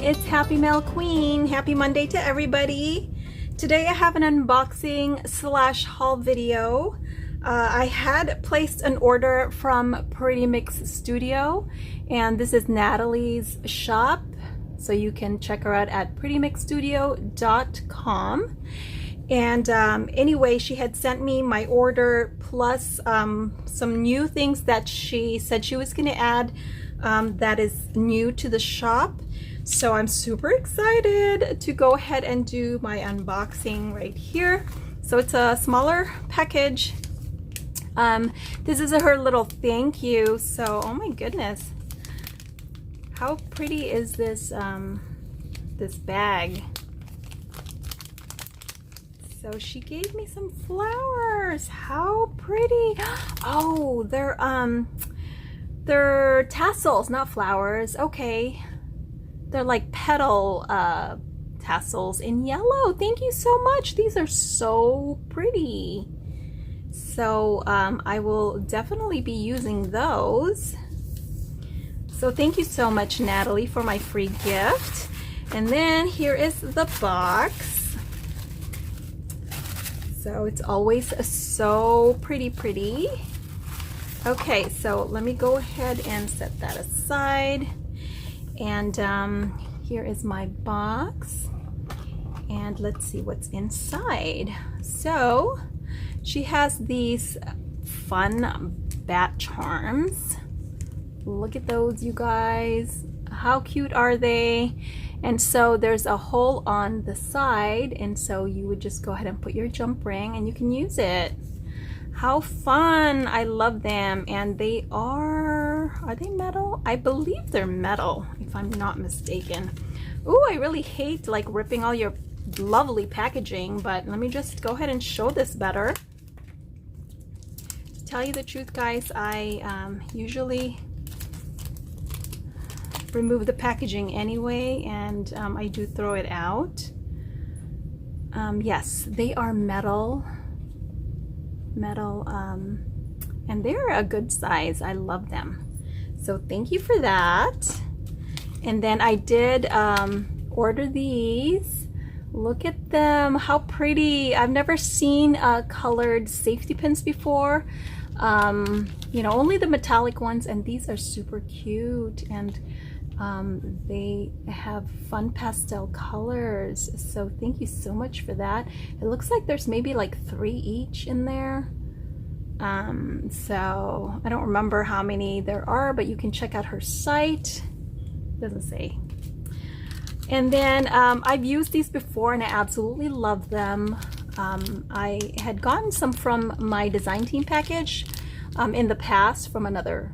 it's Happymailqueen. Happy Monday to everybody. Today I have an unboxing slash haul video. I had placed an order from Pretty Mix Studio, and this is Natalie's shop, so you can check her out at prettymixstudio.com. And anyway, she had sent me my order plus some new things that she said she was going to add that is new to the shop. So I'm super excited to go ahead and do my unboxing right here. So it's a smaller package. This is her little thank you. So, oh my goodness, how pretty is this this bag? So she gave me some flowers. How pretty! Oh, they're tassels, not flowers. Okay. They're like petal tassels in yellow. Thank you so much. These are so pretty. So I will definitely be using those. So thank you so much, Natalie, for my free gift. And then here is the box. So it's always so pretty. Okay, so let me go ahead and set that aside. And here is my box, and let's see what's inside. So she has these fun bat charms. Look at those, you guys. How cute are they? And so there's a hole on the side, and so you would just go ahead and put your jump ring and you can use it. How fun! I love them. And they are they metal? I believe they're metal, if I'm not mistaken. Ooh, I really hate like ripping all your lovely packaging, but let me just go ahead and show this better. To tell you the truth, guys, I usually remove the packaging anyway, and I do throw it out. Yes, they are metal, and they're a good size. I love them. So thank you for that. And then I did order these. Look at them, how pretty. I've never seen colored safety pins before. You know, only the metallic ones, and these are super cute, and they have fun pastel colors. So thank you so much for that. It looks like there's maybe like 3 each in there. So I don't remember how many there are, but you can check out her site. Doesn't say. And then I've used these before and I absolutely love them. I had gotten some from my design team package in the past from another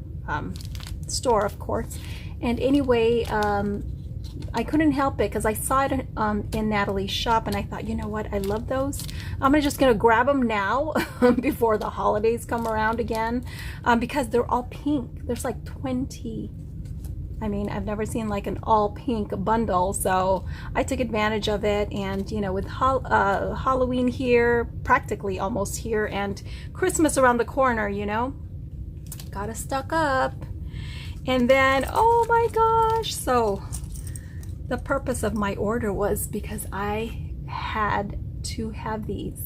store, of course. And anyway, I couldn't help it because I saw it in Natalie's shop, and I thought, you know what, I love those. I'm just gonna grab them now before the holidays come around again, because they're all pink. There's like 20. I mean, I've never seen like an all pink bundle, so I took advantage of it. And you know, with Halloween here, practically almost here, and Christmas around the corner, you know, gotta stock up. And then, oh my gosh, so the purpose of my order was because I had to have these.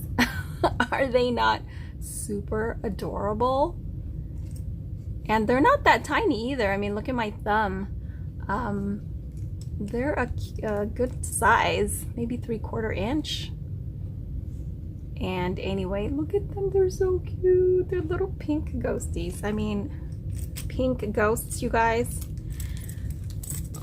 Are they not super adorable? And they're not that tiny either. I mean, look at my thumb. They're a good size, maybe 3/4 inch. And anyway, look at them. They're so cute. They're little pink ghosties. I mean, pink ghosts, you guys.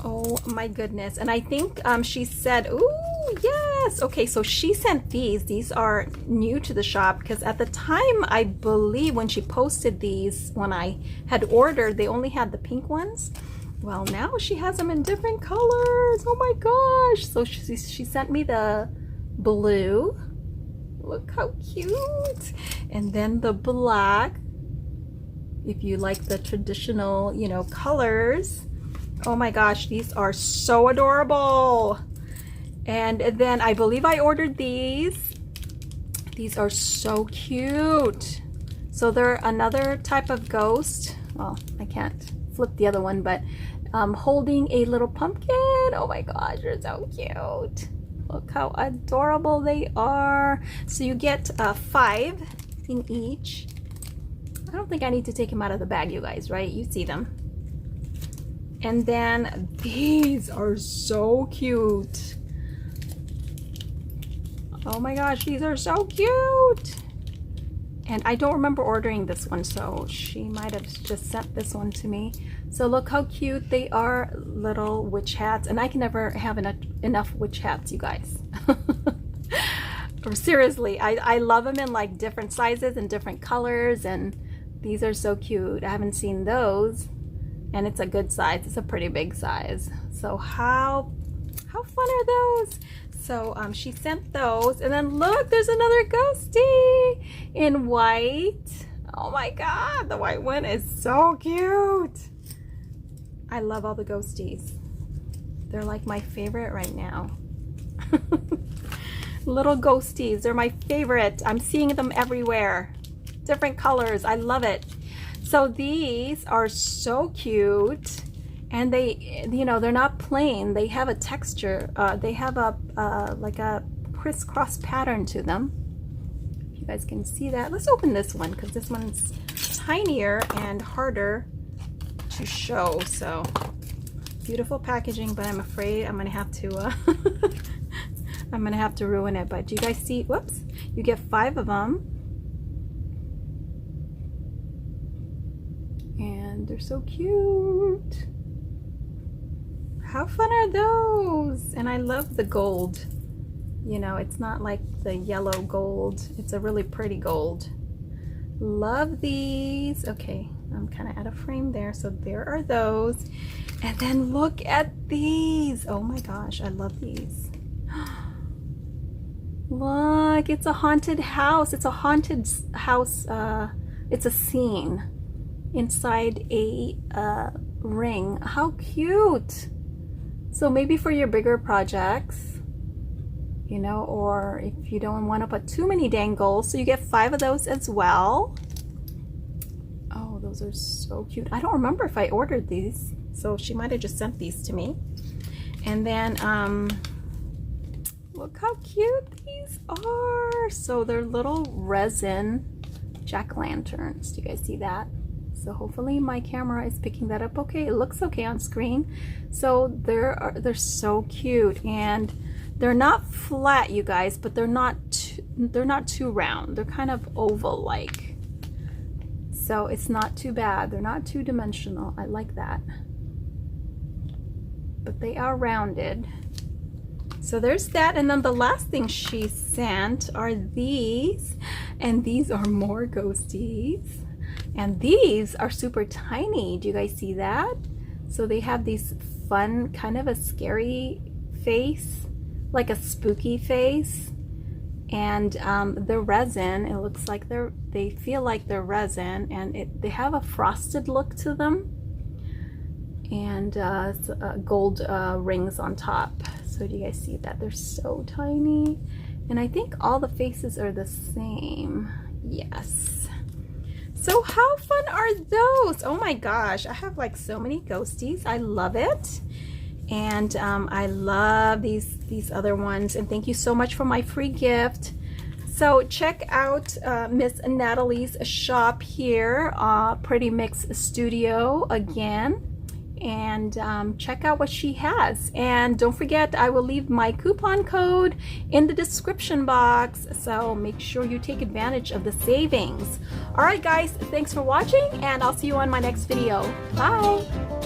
Oh my goodness. And I think she said, ooh, yes. Okay, so she sent these. These are new to the shop because at the time, I believe when she posted these, when I had ordered, they only had the pink ones. Well, now she has them in different colors. Oh my gosh. So she sent me the blue. Look how cute. And then the black, if you like the traditional, you know, colors. Oh my gosh, these are so adorable. And then I believe I ordered these. These are so cute. So they're another type of ghost. Well, I can't flip the other one, but holding a little pumpkin. Oh my gosh, they're so cute. Look how adorable they are. So you get 5 in each. I don't think I need to take them out of the bag, you guys, right? You see them. And then these are so cute. Oh my gosh, these are so cute. And I don't remember ordering this one, so she might have just sent this one to me. So look how cute they are, little witch hats. And I can never have enough witch hats, you guys. Or seriously, I love them in like different sizes and different colors, and these are so cute. I haven't seen those, and it's a good size. It's a pretty big size. So how fun are those? So she sent those, and then look, there's another ghostie in white. Oh my god, the white one is so cute. I love all the ghosties. They're like my favorite right now. Little ghosties, they're my favorite. I'm seeing them everywhere. Different colors, I love it. So these are so cute. And they, you know, they're not plain. They have a texture. They have a like a crisscross pattern to them. If you guys can see that. Let's open this one because this one's tinier and harder to show. So beautiful packaging, but I'm afraid I'm gonna have to I'm gonna have to ruin it. But do you guys see? Whoops! You get 5 of them, and they're so cute. How fun are those? And I love the gold. You know, it's not like the yellow gold. It's a really pretty gold. Love these. Okay, I'm kind of out of frame there. So there are those. And then look at these. Oh my gosh, I love these. Look, it's a haunted house. It's a haunted house. It's a scene inside a ring. How cute. So maybe for your bigger projects, you know, or if you don't want to put too many dangles, so you get 5 of those as well. Oh, those are so cute. I don't remember if I ordered these, so she might have just sent these to me. And then look how cute these are. So they're little resin jack-o'-lanterns. Do you guys see that? So hopefully my camera is picking that up okay. It looks okay on screen. So they're so cute, and they're not flat, you guys, but they're not too round. They're kind of oval like. So it's not too bad. They're not two dimensional. I like that. But they are rounded. So there's that, and then the last thing she sent are these, and these are more ghosties. And these are super tiny. Do you guys see that? So they have these fun, kind of a scary face, like a spooky face. And the resin, it looks like they feel like they're resin, and they have a frosted look to them. And gold rings on top. So do you guys see that? They're so tiny. And I think all the faces are the same. Yes. So how fun are those? Oh my gosh, I have like so many ghosties. I love it. And I love these other ones. And thank you so much for my free gift. So check out Miss Natalie's shop here, Pretty Mix Studio again. And check out what she has. And don't forget, I will leave my coupon code in the description box, so make sure you take advantage of the savings. All right guys, thanks for watching, and I'll see you on my next video. Bye.